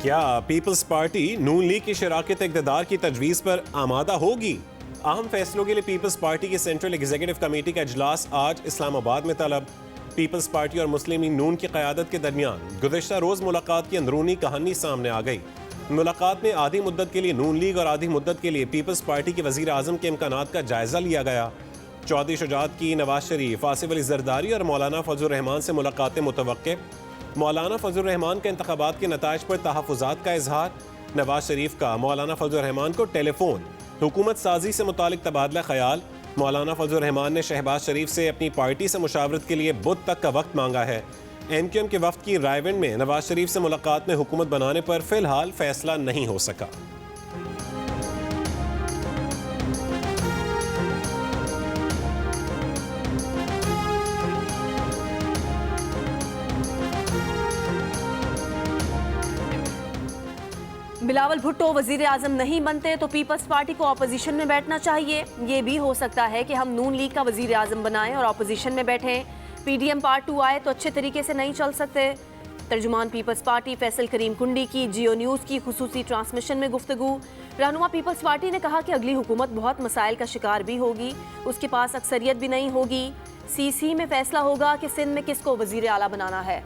क्या peoples party नून league की शराकत इक़्तिदार की तजवीज़ पर आमादा होगी? अहम फैसलों के लिए पीपल्स पार्टी की सेंट्रल एग्जीक्यूटिव कमेटी का इजलास आज इस्लामाबाद में तलब। पीपल्स पार्टी और मुस्लिम लीग नून की क़यादत के दरमियान गुज़िश्ता रोज़ मुलाकात की अंदरूनी कहानी सामने आ गई। मुलाकात में आधी मुद्दत के लिए नून लीग और आधी मुद्दत के लिए पीपल्स पार्टी के वज़ीर आज़म के इम्कानात का जायज़ा लिया गया। चौधरी शुजात की नवाज शरीफ, आसिफ अली जरदारी और मौलाना फजल रहमान से मुलाकातें मुतवक्के। मौलाना फजल रहमान के इंतखाबात के नताइज पर तहफ़्फ़ुज़ात का इजहार। नवाज शरीफ का मौलाना फजल रहमान को टेलीफोन। हुकूमत साजी से मुतालिक तबादला ख्याल। मौलाना फजल रहमान ने शहबाज शरीफ से अपनी पार्टी से मुशावरत के लिए बुध तक का वक्त मांगा है। MQM के वफ्द की रायविंड में नवाज शरीफ से मुलाकात में हुकूमत बनाने पर फिलहाल फैसला नहीं हो सका। बिलावल भुट्टो वजीर आजम नहीं बनते तो पीपल्स पार्टी को अपोजिशन में बैठना चाहिए। ये भी हो सकता है कि हम नून लीग का वजीर आजम बनाएं और अपोजिशन में बैठें। PDM पार्ट 2 आए तो अच्छे तरीके से नहीं चल सकते। तर्जुमान पीपल्स पार्टी फैसल करीम कुंडी की जियो न्यूज़ की खुसूसी ट्रांसमिशन में गुफ्तगू। रहनुमा पीपल्स पार्टी ने कहा कि अगली हुकूमत बहुत मसाइल का शिकार भी होगी, उसके पास अक्सरियत भी नहीं होगी। CC में फैसला होगा कि सिंध में किसको वजीर आला बनाना है।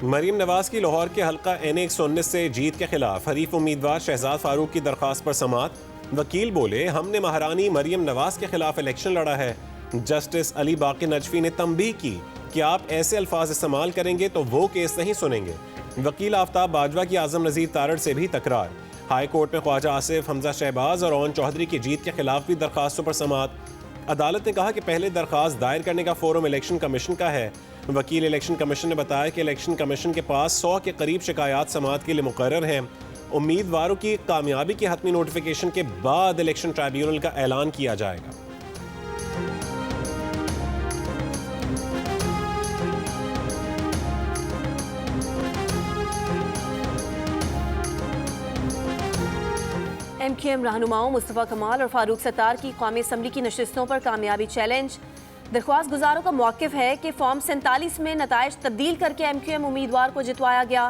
मरीम नवाज की लाहौर के हल्का NA-119 से जीत के खिलाफ हरीफ उम्मीदवार शहजाद फारूक की दरख्वास्त पर समात। वकील बोले, हमने महारानी मरीम नवाज के खिलाफ इलेक्शन लड़ा है। जस्टिस अली बाकी नजफी ने तंबीह की कि आप ऐसे अल्फाज इस्तेमाल करेंगे तो वो केस नहीं सुनेंगे। वकील आफ्ताब बाजवा की आजम नज़ीर तारड़ से भी तकरार। हाई कोर्ट में ख्वाजा आसिफ, हमजा शहबाज और ओन चौधरी की जीत के खिलाफ भी दरख्वास्तों पर समात। अदालत ने कहा कि पहले दरख्वास्त दायर करने का फोरम इलेक्शन कमीशन का है। वकील इलेक्शन कमीशन ने बताया कि इलेक्शन कमीशन के पास 100 के करीब शिकायत समाअत के लिए मुकर्रर हैं। उम्मीदवारों की कामयाबी की हतमी नोटिफिकेशन के बाद इलेक्शन ट्राइब्यूनल का ऐलान किया जाएगा। MQM रहनुमाओं मुस्तफ़ा कमाल और फारूक सत्तार की कौमी असम्बली की नशिस्तों पर कामयाबी चैलेंज। दरख्वास्त गुजारों का मौक़िफ़ है कि फॉर्म 47 में नताइज तब्दील करके MQM उम्मीदवार को जितवाया गया।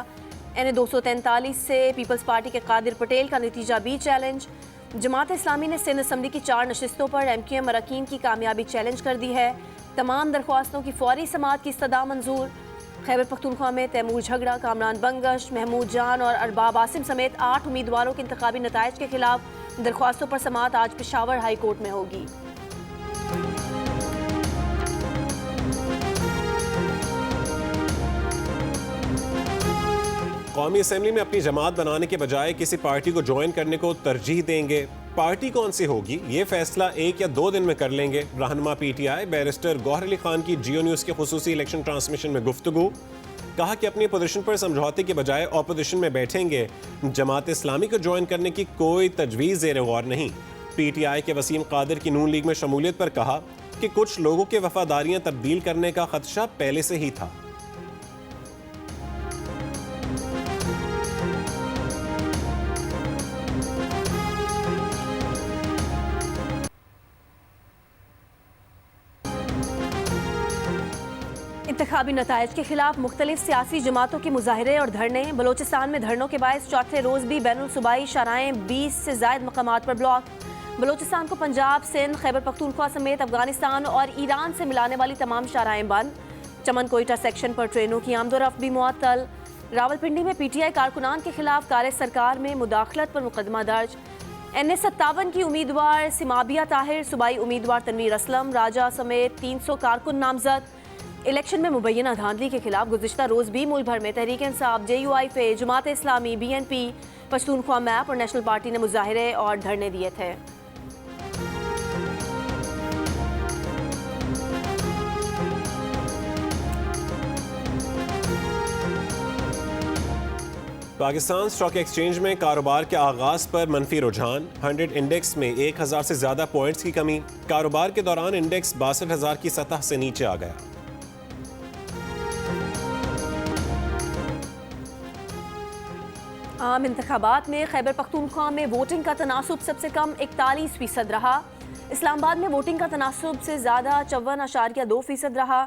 NA-243 से पीपल्स पार्टी के कादिर पटेल का नतीजा भी चैलेंज। जमात इस्लामी ने सिंध असम्बली की 4 नशिस्तों पर MQM अरकान की कामयाबी चैलेंज कर दी है। तमाम दरख्वास्तों की फौरी समाअत की इस्तदा मंजूर। खैबर पख्तूनख्वा में तैमूर झगड़ा, कामरान बंगश, महमूद जान और अरबाब आसिम समेत 8 उम्मीदवारों के इंतखाबी नताइज के खिलाफ दरख्वास्तों पर समाअत आज पेशावर हाई कोर्ट में होगी। कौमी असम्बली में अपनी जमात बनाने के बजाय किसी पार्टी को ज्वाइन करने को तरजीह देंगे। पार्टी कौन सी होगी ये फैसला 1 या 2 दिन में कर लेंगे। रहनुमा PTI बैरिस्टर गौहर अली खान की जियो न्यूज़ के खुसूसी इलेक्शन ट्रांसमिशन में गुफ्तगू। कहा कि अपनी पोजीशन पर समझौते के बजाय ऑपोजिशन में बैठेंगे। जमात इस्लामी को ज्वाइन करने की कोई तजवीज़ ज़ेर गौर नहीं। PTI के वसीम कादिर की नून लीग में शमूलियत पर कहा कि कुछ लोगों के वफादारियाँ तब्दील करने का खदशा पहले से ही था। इंतखाबी नताइज के खिलाफ मुख्तलिफ सियासी जमातों के मुजाहरे और धरने। बलोचिस्तान में धरनों के बायस चौथे रोज भी बैनुल सूबाई शाराएं 20 से ज़ायद मकामात पर ब्लॉक। बलोचिस्तान को पंजाब, सिंध, खैबर पख्तूनख्वा समेत अफगानिस्तान और ईरान से मिलाने वाली तमाम शाराएं बंद। चमन कोयटा सेक्शन पर ट्रेनों की आमदोरफ्त भी मुअत्तल। रावलपिंडी में PTI कारकुनान के खिलाफ कार्य सरकार में मुदाखलत पर मुकदमा दर्ज। NA-57 की उम्मीदवार सिमाबिया ताहिर, सूबाई उम्मीदवार तनवीर असलम राजा समेत 300 कारकुन नामजद। इलेक्शन में मुबैना धांधली के खिलाफ गुज़िश्ता रोज़ भी मुल्क भर में Tehreek Insaf, JUI, Jamaat Islami, BNP, Pashtunkhwa map और नेशनल पार्टी ने मुजाहरे और धरने दिए थे। पाकिस्तान स्टॉक एक्सचेंज में कारोबार के आगाज पर मनफी रुझान। 100 इंडेक्स में 1000 से ज़्यादा पॉइंट्स की कमी। कारोबार के दौरान इंडेक्स 62,000 की सतह से नीचे आ गया। आम इंतखाबात में खैबर पख्तूनख्वा में वोटिंग का तनासुब सबसे कम 41% रहा। इस्लामाबाद में वोटिंग का तनासुब से ज़्यादा 54.2% रहा।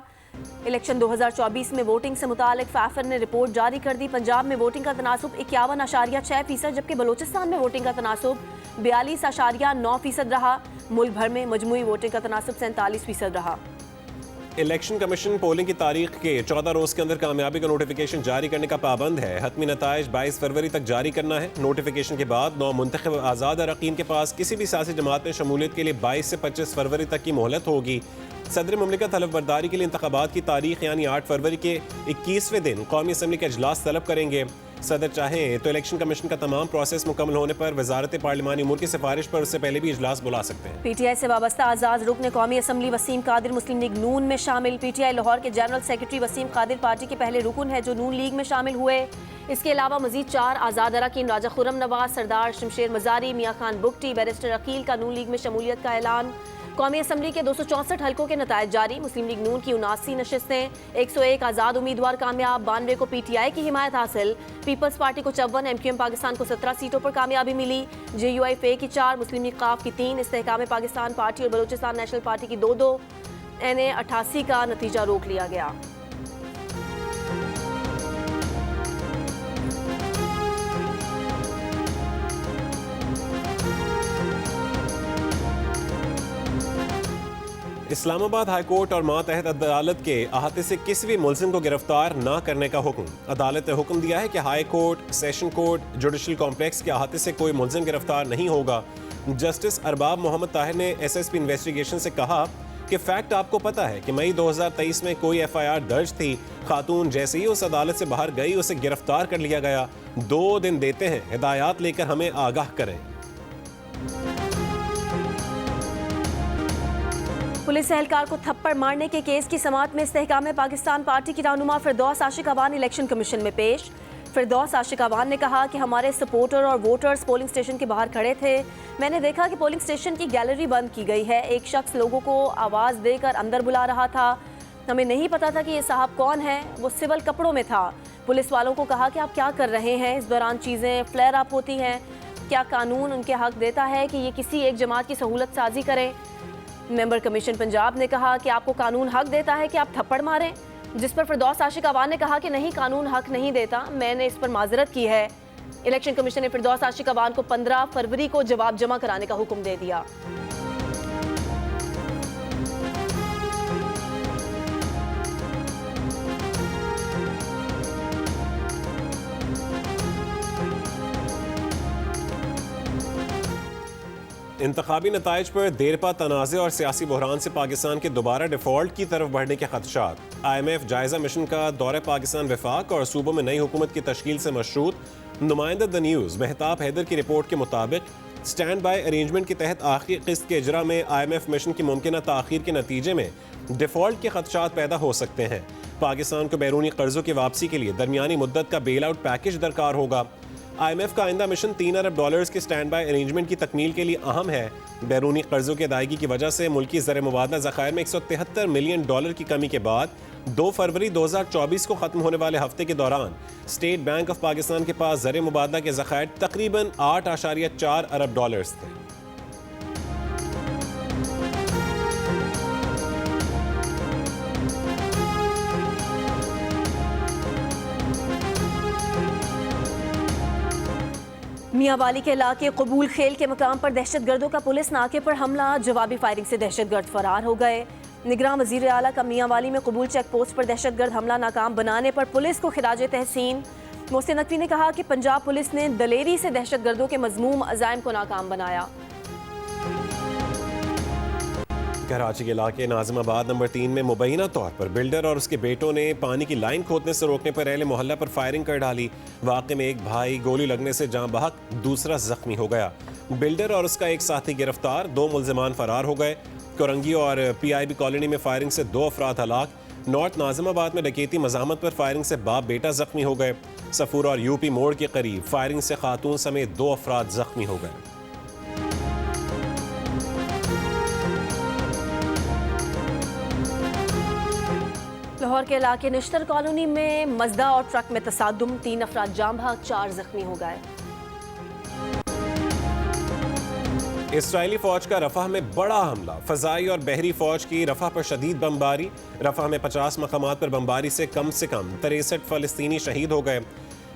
इलेक्शन 2024 में वोटिंग से मुतालिक फैफर ने रिपोर्ट जारी कर दी। पंजाब में वोटिंग का तनासुब 51.6%, जबकि बलूचिस्तान में वोटिंग का तनासुब 42.9% रहा। मुल्क भर में मजमूई वोटिंग का तनासुब 47% रहा। इलेक्शन कमीशन पोलिंग की तारीख के 14 रोज़ के अंदर कामयाबी का नोटिफिकेशन जारी करने का पाबंद है। हतमी नताइज 22 फरवरी तक जारी करना है। नोटिफिकेशन के बाद 9 मुंतखब आज़ाद अरकान के पास किसी भी सियासी जमात में शमूलियत के लिए 22 से 25 फरवरी तक की मोहलत होगी। सदर मुमलिकत हलफ बर्दारी के लिए इंतखाबात की तारीख यानी 8 फरवरी के 21वें दिन कौमी असम्बली का इजलास तलब करेंगे। सदर चाहें तो इलेक्शन कमीशन का तमाम प्रोसेस मुकम्मल होने पर वजारत पार्लिमानी उमूर की सिफारिश पर उससे पहले भी इजलास बुला सकते हैं। PTI से वाबस्ता आज़ाद रुकन कौमी असम्बली वसीम कादिर मुस्लिम लीग नून में शामिल। PTI लाहौर के general secretary Waseem Qadir party के पहले रुकन है जो नून लीग में शामिल हुए। इसके अलावा मजीद 4 आज़ाद अरकान राजा खुर्रम नवाज, सरदार शमशेर मजारी, मियाँ खान बुगटी, बैरिस्टर अकील का नून लीग में शमूलियत का ऐलान। कौमी असम्बली के 264 हल्कों के नतायज जारी। मुस्लिम लीग नून की 79 नशस्तें, 101 आज़ाद उम्मीदवार कामयाब, 92 को PTI की हिमायत हासिल। पीपल्स पार्टी को 54, MQM पाकिस्तान को 17 सीटों पर कामयाबी मिली। JUIF की 4, मुस्लिम लीग काफ की 3, इस्तेहकाम पाकिस्तान पार्टी और बलूचिस्तान नेशनल पार्टी की 2-2, NA 88 का नतीजा रोक लिया गया। इस्लामाबाद हाई कोर्ट और मातहत अदालत के अहाते से किसी भी मुलजिम को गिरफ्तार न करने का हुक्म। अदालत ने हुक्म दिया है कि high court, session court, judicial complex के अहाते से कोई मुलजिम गिरफ्तार नहीं होगा। जस्टिस अरबाब मोहम्मद ताहिर ने SSP इन्वेस्टिगेशन से कहा कि फैक्ट आपको पता है कि मई 2023 में कोई FIR दर्ज थी। खातून जैसे ही उस अदालत से बाहर गई उसे गिरफ्तार कर लिया गया। 2 दिन देते हैं, हिदायत लेकर हमें आगाह करें। पुलिस एहलकार को थप्पड़ मारने के केस की समाअत में इस्तेहकाम पाकिस्तान पार्टी की रहनुमा फिरदौस आशिक अवान इलेक्शन कमीशन में पेश। फिरदौस आशिक अवान ने कहा कि हमारे सपोर्टर और वोटर्स पोलिंग स्टेशन के बाहर खड़े थे। मैंने देखा कि पोलिंग स्टेशन की गैलरी बंद की गई है। एक शख्स लोगों को आवाज़ देकर अंदर बुला रहा था। हमें नहीं पता था कि ये साहब कौन है। वो सिविल कपड़ों में था। पुलिस वालों को कहा कि आप क्या कर रहे हैं। इस दौरान चीज़ें फ्लेयर अप होती हैं। क्या कानून उनके हक देता है कि ये किसी एक जमात की सहूलत साजी करें। मेंबर कमीशन पंजाब ने कहा कि आपको कानून हक देता है कि आप थप्पड़ मारें, जिस पर फिरदौस आशिक अवान ने कहा कि नहीं, कानून हक नहीं देता। मैंने इस पर माजरत की है। इलेक्शन कमीशन ने फिरदौस आशिक अवान को 15 फरवरी को जवाब जमा कराने का हुक्म दे दिया। इंतखाबी नताइज पर देरपा तनाज़े और सियासी बहरान से पाकिस्तान के दोबारा डिफ़ॉल्ट की तरफ बढ़ने के खदशात। IMF जायज़ा मिशन का दौरे पाकिस्तान वफाक और सूबों में नई हुकूमत की तश्कील से मशरूत। नुमाइंदा द न्यूज़ मेहताब हैदर की रिपोर्ट के मुताबिक स्टैंड बाय अरेंजमेंट के तहत आखिरी किस्त के इजरा में IMF मिशन की मुमकिन ताख़ीर के नतीजे में डिफ़ॉल्ट के खदशात पैदा हो सकते हैं। पाकिस्तान को बैरूनी कर्जों की वापसी के लिए दरमियानी मुद्दत का बेल आउट पैकेज दरकार होगा। IMF का आइंदा मिशन $3 अरब के स्टैंड बाय अरेंजमेंट की तकमील के लिए अहम है। बैरूनी कर्जों की अदायगी की वजह से मुल्की ज़र मुबादला ज़खायर में $173 मिलियन की कमी के बाद 2 फरवरी 2024 को ख़त्म होने वाले हफ्ते के दौरान स्टेट बैंक ऑफ पाकिस्तान के पास ज़र मुबादला के ज़खायर तकरीबन $8.4 अरब थे। मियांवाली के इलाके कबूल खेल के मकाम पर दहशतगर्दों का पुलिस नाके पर हमला। जवाबी फायरिंग से दहशतगर्द फरार हो गए। निगरान वजीर आला का मियांवाली में कबूल चेक पोस्ट पर दहशतगर्द हमला नाकाम बनाने पर पुलिस को खिराज तहसीन। मोहसिन नकवी ने कहा कि पंजाब पुलिस ने दलेरी से दहशतगर्दों के मजमूम अज़ाइम को नाकाम बनाया। कराची के इलाके नाजिमाबाद नंबर 3 में मुबैना तौर पर बिल्डर और उसके बेटों ने पानी की लाइन खोदने से रोकने पर अहले मोहल्ला पर फायरिंग कर डाली। वाक़े में एक भाई गोली लगने से जाँ बहक, दूसरा जख्मी हो गया। बिल्डर और उसका एक साथी गिरफ्तार, 2 मुल्जिमान फरार हो गए। कोरंगी और PIB कॉलोनी में फायरिंग से 2 अफराद हलाक। नॉर्थ नाजिमाबाद में डकैती मज़ामत पर फायरिंग से बाप बेटा जख्मी हो गए। सफूर और UP मोड़ के करीब फायरिंग से खातून समेत 2 अफराद जख्मी हो गए। लाहौर पिशोर के इलाके निश्तर कॉलोनी में मजदा और ट्रक में तसादुम, 3 अफराद जाम भाग, 4 जख्मी हो गए। इसराइली फौज का रफा में बड़ा हमला, फजाई और बहरी फौज की रफा पर शदीद बमबारी। रफा में 50 मकामात पर बमबारी से कम 63 फ़लस्तीनी शहीद हो गए।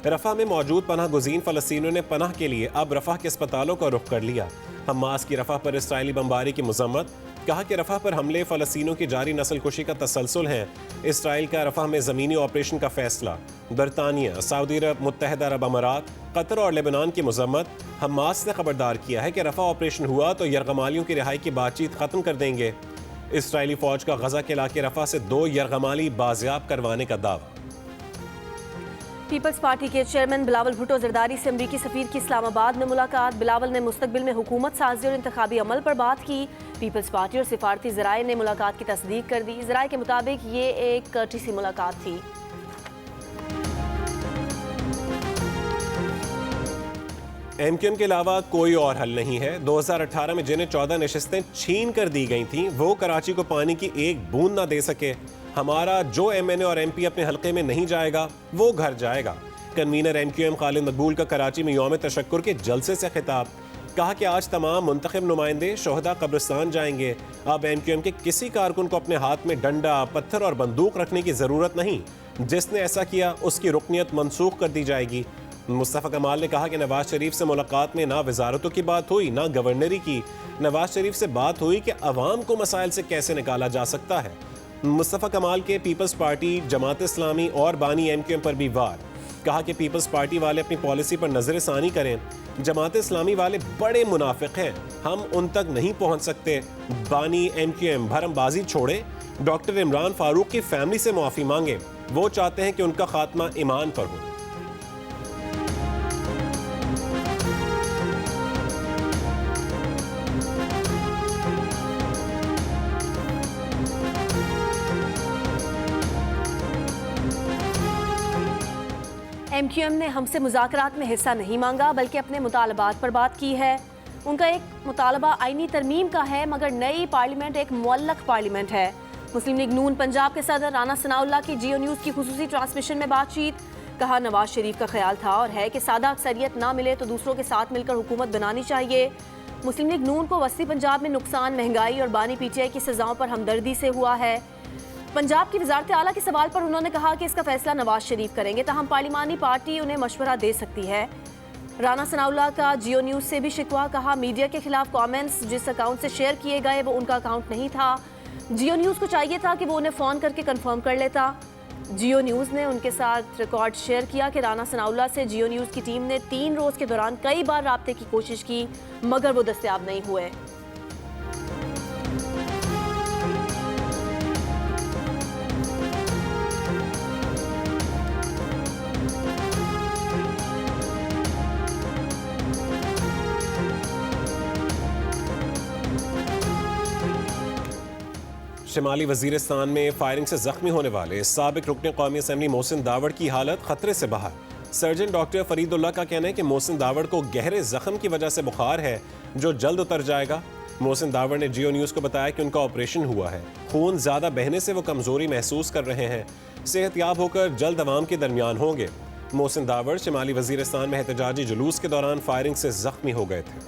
रफा में मौजूद पनाह गुज़ीन फ़लस्तीनियों ने पनाह के लिए अब रफा के अस्पतालों का रुख कर लिया। हमास की रफा पर इसराइली बमबारी की मज़म्मत, कहा कि रफा पर हमले फ़लस्तीनियों की जारी नस्ल कुशी का तसलसल है। इसराइल का रफा में ज़मीनी ऑपरेशन का फैसला। बरतानिया, सऊदी अरब, मुत्तहिदा अरब अमारात, कतर और लेबनान की मज़म्मत। हमास ने खबरदार किया है कि रफा ऑपरेशन हुआ तो यरगमालियों की रिहाई की बातचीत ख़त्म कर देंगे। इसराइली फ़ौज का गजा के इलाके रफा से 2 यरगमाली बाजियाब करवाने का दावा। पीपल्स पार्टी के चेयरमैन बिलावल भुट्टो जरदारी से अमरीकी सफीर की इस्लामाबाद में मुलाकात। बिलावल ने मुस्तकबिल में हुकूमत साजी और इंतखाबी अमल पर बात की। पीपल्स पार्टी और सिफारती ज़राए ने मुलाकात की तस्दीक कर दी। ज़राए के मुताबिक ये एक कर्टिसी मुलाकात थी। एमक्यूएम के अलावा कोई और हल नहीं है। 2018 में जिन्हें 14 नशिस्तें छीन कर दी गई थीं, वो कराची को पानी की एक बूंद ना दे सके। हमारा जो एमएनए और एमपी अपने हलके में नहीं जाएगा वो घर जाएगा। कन्वीनर एमक्यूएम खालिद मकबूल का कराची में यौम तशक्कुर के जलसे से खिताब, कहा कि आज तमाम मुंतखब नुमाइंदे शोहदा कब्रिस्तान जाएंगे। अब एमक्यूएम के किसी कारकुन को अपने हाथ में डंडा, पत्थर और बंदूक रखने की ज़रूरत नहीं। जिसने ऐसा किया उसकी रुकनियत मनसूख कर दी जाएगी। मुस्तफ़ा कमाल ने कहा कि नवाज शरीफ से मुलाकात में ना वजारतों की बात हुई ना गवर्नरी की। नवाज शरीफ से बात हुई कि अवाम को मसाइल से कैसे निकाला जा सकता है। मुस्तफ़ा कमाल के पीपल्स पार्टी, जमात इस्लामी और बानी एमक्यूएम पर भी वार, कहा कि पीपल्स पार्टी वाले अपनी पॉलिसी पर नजर सानी करें। जमात इस्लामी वाले बड़े मुनाफिक हैं, हम उन तक नहीं पहुंच सकते। बानी एमक्यूएम भरमबाजी छोड़े, डॉक्टर इमरान फारूक की फैमिली से मुआफ़ी मांगे। वो चाहते हैं कि उनका खात्मा ईमान पर हो। एमक्यूएम ने हमसे मुज़ाकरात में हिस्सा नहीं मांगा बल्कि अपने मुतालबात पर बात की है। उनका एक मुतालबा आईनी तरमीम का है, मगर नई पार्लियामेंट एक मुअल्लक पार्लियामेंट है। मुस्लिम लीग नून पंजाब के सदर राना सनाउल्लाह की जियो न्यूज़ की खुसूसी ट्रांसमिशन में बातचीत, कहा नवाज शरीफ का ख्याल था और है कि सादा अक्सरियत ना मिले तो दूसरों के साथ मिलकर हुकूमत बनानी चाहिए। मुस्लिम लीग नून को वस्ती पंजाब में नुकसान, महंगाई और बानी पीटीआई की सजाओं पर हमदर्दी से हुआ है। पंजाब की वजारत आला के सवाल पर उन्होंने कहा कि इसका फैसला नवाज शरीफ करेंगे, ताहम पार्लिमानी पार्टी उन्हें मशवरा दे सकती है। राना सनाउल्लाह का जियो न्यूज़ से भी शिकवा, कहा मीडिया के खिलाफ कमेंट्स जिस अकाउंट से शेयर किए गए वो उनका अकाउंट नहीं था। जियो न्यूज़ को चाहिए था कि वो उन्हें फ़ोन करके कंफर्म कर लेता। जियो न्यूज़ ने उनके साथ रिकॉर्ड शेयर किया कि राना सनाउल्लाह से जियो न्यूज़ की टीम ने 3 रोज़ के दौरान कई बार राब्ते की कोशिश की, मगर वो दस्तयाब नहीं हुए। शिमाली वजीरिस्तान में फायरिंग से जख्मी होने वाले साबिक रुकने कौमी असम्बली मोहसिन दावड़ की हालत खतरे से बाहर। सर्जन डॉक्टर फरीदुल्लाह का कहना है कि मोहसिन दावड़ को गहरे जख्म की वजह से बुखार है जो जल्द उतर जाएगा। मोहसिन दावड़ ने जियो न्यूज़ को बताया कि उनका ऑपरेशन हुआ है, खून ज़्यादा बहने से वो कमज़ोरी महसूस कर रहे हैं, सेहतयाब होकर जल्द अवाम के दरमियान होंगे। मोहसिन दावड़ शिमाली वजीरिस्तान में एहतजाजी जुलूस के दौरान फायरिंग से जख्मी हो गए थे।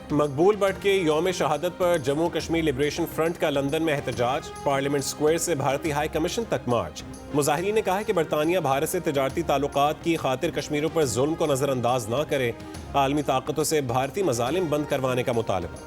मकबूल भट्ट के यौम शहादत पर जम्मू कश्मीर लिबरेशन फ्रंट का लंदन में एहतजाज, पार्लियामेंट स्क्वायर से भारतीय हाई कमीशन तक मार्च। मुजाहिरीन ने कहा कि बरतानिया भारत से तिजारती ताल्लुकात की खातिर कश्मीरियों पर जुल्म को नज़रअंदाज ना करे, आलमी ताकतों से भारतीय मजालिम बंद करवाने का मुतालबा।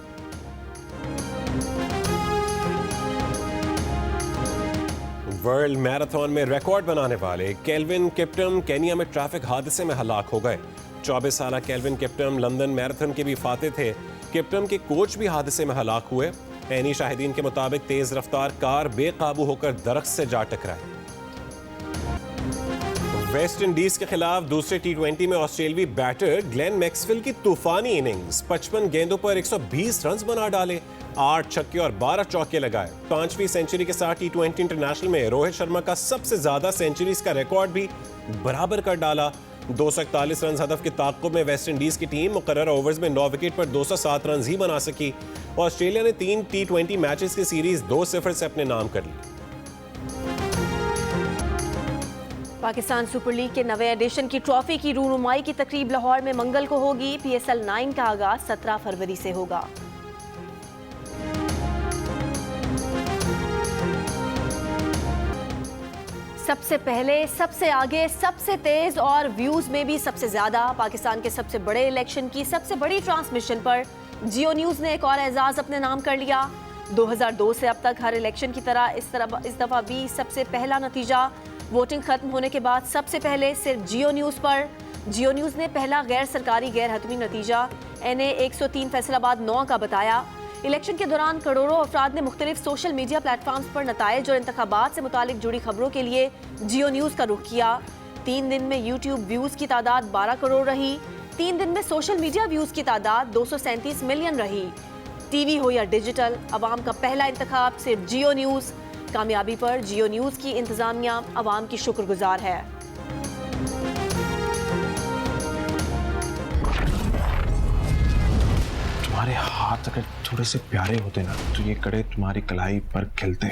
वर्ल्ड मैराथन में रिकॉर्ड बनाने वाले केल्विन किप्टम केनिया में ट्रैफिक हादसे में हलाक हो गए। 24 साल केल्विन किप्टम लंदन मैराथन के भी फाते थे। किप्टम के कोच भी हादसे में हलाक हुए। ऐनी शाहिदीन के मुताबिक तेज रफ्तार कार बेकाबू होकर दरख्त से जा टकराई। वेस्ट इंडीज के खिलाफ दूसरे T20 में ऑस्ट्रेलियावी बैटर ग्लेन मैक्सवेल की तूफानी इनिंग्स, 55 गेंदों पर 120 रन बना डाले, 8 छक्के और 12 चौके लगाए। 5वीं सेंचुरी के साथ T20 इंटरनेशनल में रोहित शर्मा का सबसे ज्यादा सेंचुरीज का रिकॉर्ड भी बराबर कर डाला। 241 रन हदफ के ताक़ुब में वेस्ट इंडीज़ की टीम मुकर्रर ओवर्स में 9 विकेट पर 207 रन ही बना सकी। ऑस्ट्रेलिया ने 3 T20 मैचेस की सीरीज 2-0 से अपने नाम कर ली। पाकिस्तान सुपर लीग के नवे एडिशन की ट्रॉफी की रूनुमाई की तकरीब लाहौर में मंगल को होगी। PSL 9 का आगाज 17 फरवरी से होगा। सबसे पहले, सबसे आगे, सबसे तेज और व्यूज में भी सबसे ज्यादा पाकिस्तान के सबसे बड़े इलेक्शन की सबसे बड़ी ट्रांसमिशन पर जियो न्यूज ने एक और एजाज अपने नाम कर लिया। 2002 से अब तक हर इलेक्शन की तरह इस दफा भी सबसे पहला नतीजा वोटिंग खत्म होने के बाद सबसे पहले सिर्फ जियो न्यूज पर। जियो न्यूज ने पहला गैर सरकारी गैर हतमी नतीजा NA 103 फैसलाबाद 9 का बताया। इलेक्शन के दौरान करोड़ों अफराद ने मुख्तलिफ सोशल मीडिया प्लेटफॉर्म्स पर नताइज और इंतखाबात से मुतालिक जुड़ी खबरों के लिए जियो न्यूज़ का रुख किया। 3 दिन में यूट्यूब व्यूज़ की तादाद 12 करोड़ रही। 3 दिन में सोशल मीडिया व्यूज़ की तादाद 237 मिलियन रही। टीवी हो या डिजिटल, अवाम का पहला इंतखाब सिर्फ जियो न्यूज़। कामयाबी पर जियो न्यूज़ की इंतज़ामिया अवाम की शुक्रगुजार है। तुम्हारे हाथ अगर थोड़े से प्यारे होते ना तो ये कड़े तुम्हारी कलाई पर खिलते।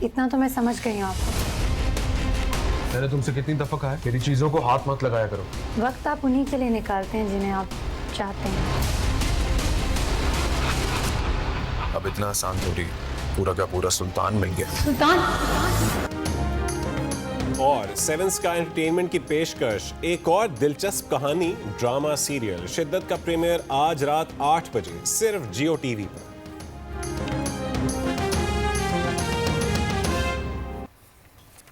इतना तो मैं समझ गई हूँ आपको। मैंने तुमसे कितनी दफा कहा है मेरी चीजों को हाथ मत लगाया करो। वक्त आप उन्हीं के लिए निकालते हैं जिन्हें आप चाहते हैं। अब इतना आसान थोड़ी, पूरा का पूरा सुल्तान मिल गया। सुल्तान और 7 स्काई एंटरटेनमेंट की पेशकश एक और दिलचस्प कहानी ड्रामा सीरियल शिद्दत का प्रीमियर आज रात 8 बजे सिर्फ जियो टीवी पर।